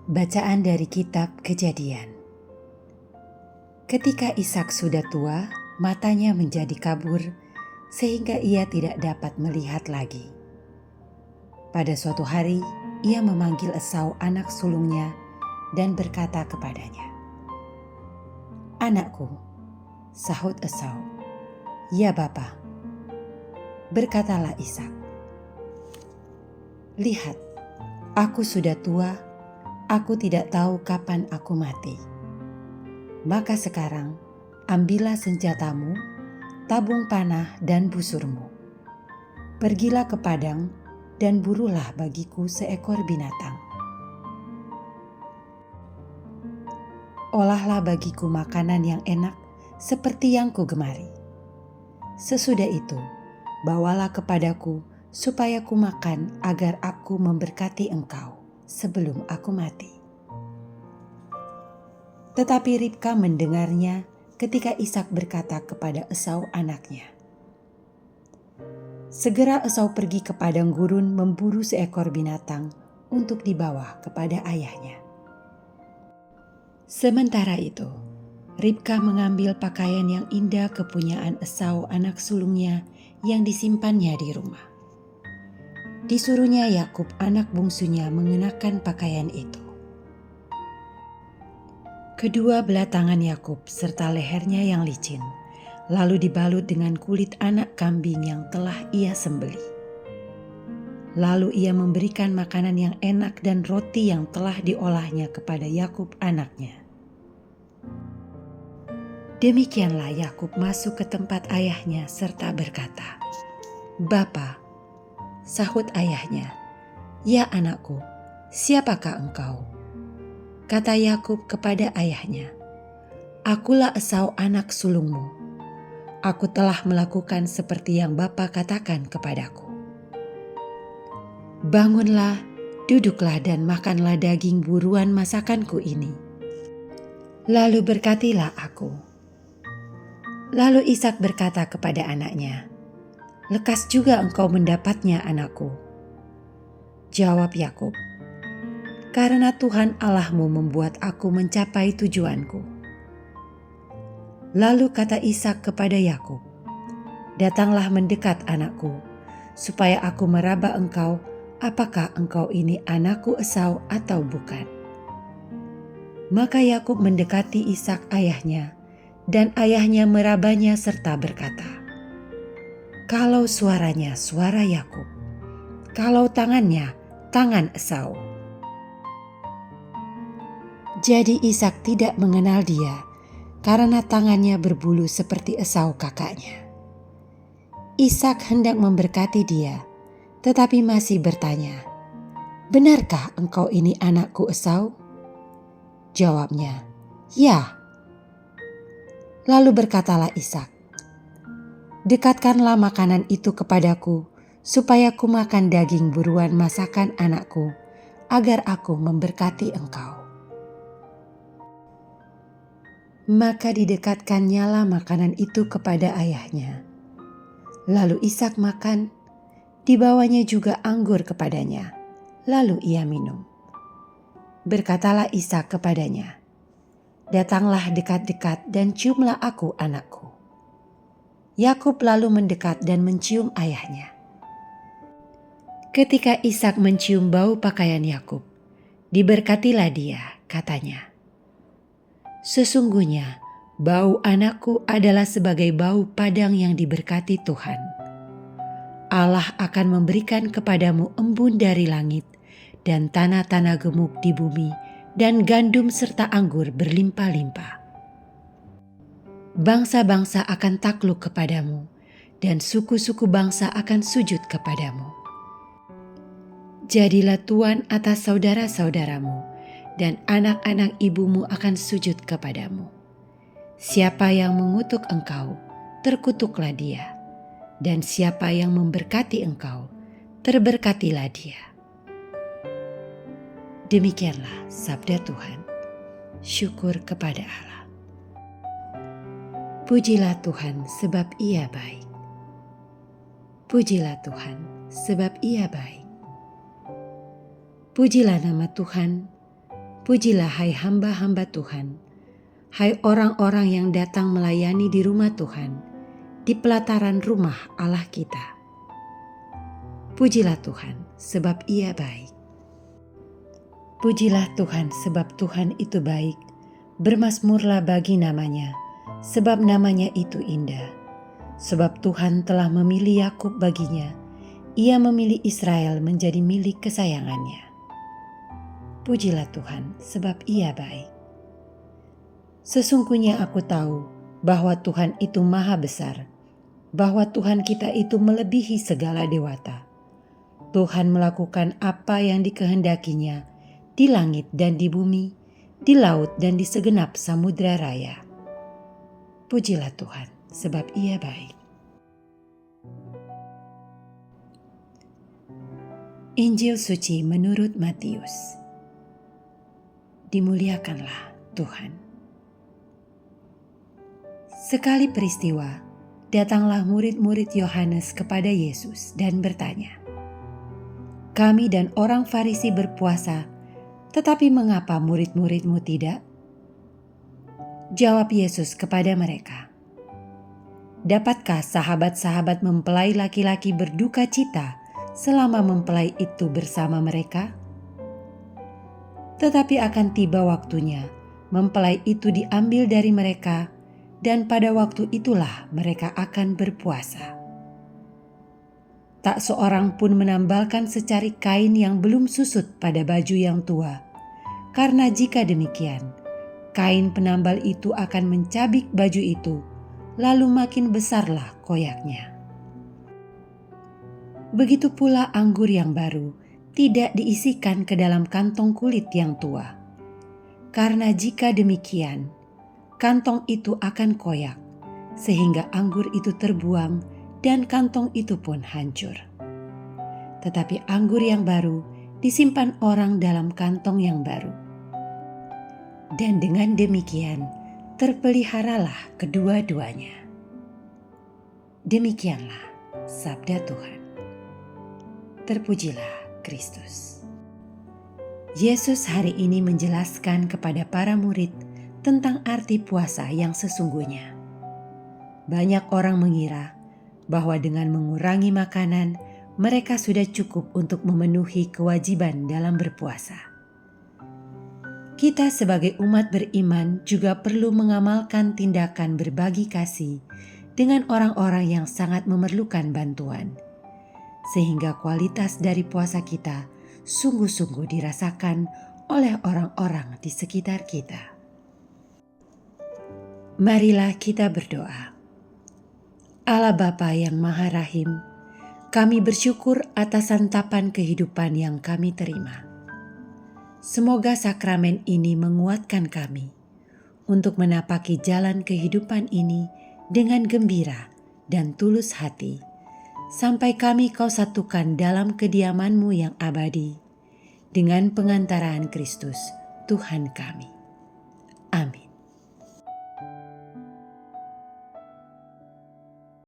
Bacaan dari kitab Kejadian. Ketika Ishak sudah tua, matanya menjadi kabur sehingga ia tidak dapat melihat lagi. Pada suatu hari, ia memanggil Esau anak sulungnya dan berkata kepadanya, "Anakku," sahut Esau. "Ya Bapa." Berkatalah Ishak, "Lihat, aku sudah tua. Aku tidak tahu kapan aku mati. Maka sekarang, ambillah senjatamu, tabung panah dan busurmu. Pergilah ke padang dan burulah bagiku seekor binatang. Olahlah bagiku makanan yang enak seperti yang kugemari. Sesudah itu, bawalah kepadaku supaya ku makan agar aku memberkati engkau sebelum aku mati." Tetapi Ribka mendengarnya ketika Ishak berkata kepada Esau anaknya. Segera Esau pergi ke padang gurun memburu seekor binatang untuk dibawa kepada ayahnya. Sementara itu, Ribka mengambil pakaian yang indah kepunyaan Esau anak sulungnya yang disimpannya di rumah. Disuruhnya Yakub anak bungsunya mengenakan pakaian itu. Kedua belah tangan Yakub serta lehernya yang licin, lalu dibalut dengan kulit anak kambing yang telah ia sembelih. Lalu ia memberikan makanan yang enak dan roti yang telah diolahnya kepada Yakub anaknya. Demikianlah Yakub masuk ke tempat ayahnya serta berkata, "Bapa," sahut ayahnya. "Ya anakku, siapakah engkau?" Kata Yakub kepada ayahnya, "Akulah Esau anak sulungmu. Aku telah melakukan seperti yang Bapa katakan kepadaku. Bangunlah, duduklah dan makanlah daging buruan masakanku ini. Lalu berkatilah aku." Lalu Ishak berkata kepada anaknya, "Lekas juga engkau mendapatnya, anakku." Jawab Yakub, "Karena Tuhan Allahmu membuat aku mencapai tujuanku." Lalu kata Ishak kepada Yakub, "Datanglah mendekat anakku, supaya aku meraba engkau, apakah engkau ini anakku Esau atau bukan." Maka Yakub mendekati Ishak ayahnya, dan ayahnya merabanya serta berkata, "Kalau suaranya suara Yakub, kalau tangannya tangan Esau." Jadi Ishak tidak mengenal dia, karena tangannya berbulu seperti Esau kakaknya. Ishak hendak memberkati dia, tetapi masih bertanya, "Benarkah engkau ini anakku Esau?" Jawabnya, "Ya." Lalu berkatalah Ishak, "Dekatkanlah makanan itu kepadaku, supaya ku makan daging buruan masakan anakku, agar aku memberkati engkau." Maka didekatkannya makanan itu kepada ayahnya. Lalu Ishak makan, dibawanya juga anggur kepadanya, lalu ia minum. Berkatalah Ishak kepadanya, "Datanglah dekat-dekat dan ciumlah aku anakku." Yakub lalu mendekat dan mencium ayahnya. Ketika Ishak mencium bau pakaian Yakub, diberkatilah dia, katanya, "Sesungguhnya bau anakku adalah sebagai bau padang yang diberkati Tuhan. Allah akan memberikan kepadamu embun dari langit dan tanah-tanah gemuk di bumi dan gandum serta anggur berlimpah-limpah. Bangsa-bangsa akan takluk kepadamu dan suku-suku bangsa akan sujud kepadamu. Jadilah tuan atas saudara-saudaramu dan anak-anak ibumu akan sujud kepadamu. Siapa yang mengutuk engkau, terkutuklah dia. Dan siapa yang memberkati engkau, terberkatilah dia." Demikianlah sabda Tuhan. Syukur kepada Allah. Pujilah Tuhan sebab Ia baik. Pujilah Tuhan sebab Ia baik. Pujilah nama Tuhan, Pujilah hai hamba-hamba Tuhan, hai orang-orang yang datang melayani di rumah Tuhan, di pelataran rumah Allah kita. Pujilah Tuhan, sebab Ia baik. Pujilah Tuhan, sebab Tuhan itu baik. Bermazmurlah bagi namanya, sebab namanya itu indah. Sebab Tuhan telah memilih Yakub baginya, Ia memilih Israel menjadi milik kesayangannya. Pujilah Tuhan, sebab Ia baik. Sesungguhnya aku tahu bahwa Tuhan itu maha besar, bahwa Tuhan kita itu melebihi segala dewata. Tuhan melakukan apa yang dikehendakinya di langit dan di bumi, di laut dan di segenap samudra raya. Pujilah Tuhan, sebab Ia baik. Injil suci menurut Matius. Dimuliakanlah Tuhan. Sekali peristiwa, datanglah murid-murid Yohanes kepada Yesus dan bertanya, "Kami dan orang Farisi berpuasa, tetapi mengapa murid-murid-mu tidak?" Jawab Yesus kepada mereka, "Dapatkah sahabat-sahabat mempelai laki-laki berduka cita selama mempelai itu bersama mereka? Tetapi akan tiba waktunya, mempelai itu diambil dari mereka, dan pada waktu itulah mereka akan berpuasa. Tak seorang pun menambalkan secari kain yang belum susut pada baju yang tua, karena jika demikian, kain penambal itu akan mencabik baju itu, lalu makin besarlah koyaknya. Begitu pula anggur yang baru tidak diisikan ke dalam kantong kulit yang tua, karena jika demikian, kantong itu akan koyak, sehingga anggur itu terbuang dan kantong itu pun hancur. Tetapi anggur yang baru disimpan orang dalam kantong yang baru. Dan dengan demikian, terpeliharalah kedua-duanya." Demikianlah sabda Tuhan. Terpujilah Kristus. Yesus hari ini menjelaskan kepada para murid tentang arti puasa yang sesungguhnya. Banyak orang mengira bahwa dengan mengurangi makanan, mereka sudah cukup untuk memenuhi kewajiban dalam berpuasa. Kita sebagai umat beriman juga perlu mengamalkan tindakan berbagi kasih dengan orang-orang yang sangat memerlukan bantuan, sehingga kualitas dari puasa kita sungguh-sungguh dirasakan oleh orang-orang di sekitar kita. Marilah kita berdoa. Allah Bapa yang Maha Rahim, kami bersyukur atas santapan kehidupan yang kami terima. Semoga sakramen ini menguatkan kami untuk menapaki jalan kehidupan ini dengan gembira dan tulus hati, sampai kami Kau satukan dalam kediaman-Mu yang abadi, dengan pengantaraan Kristus, Tuhan kami. Amin.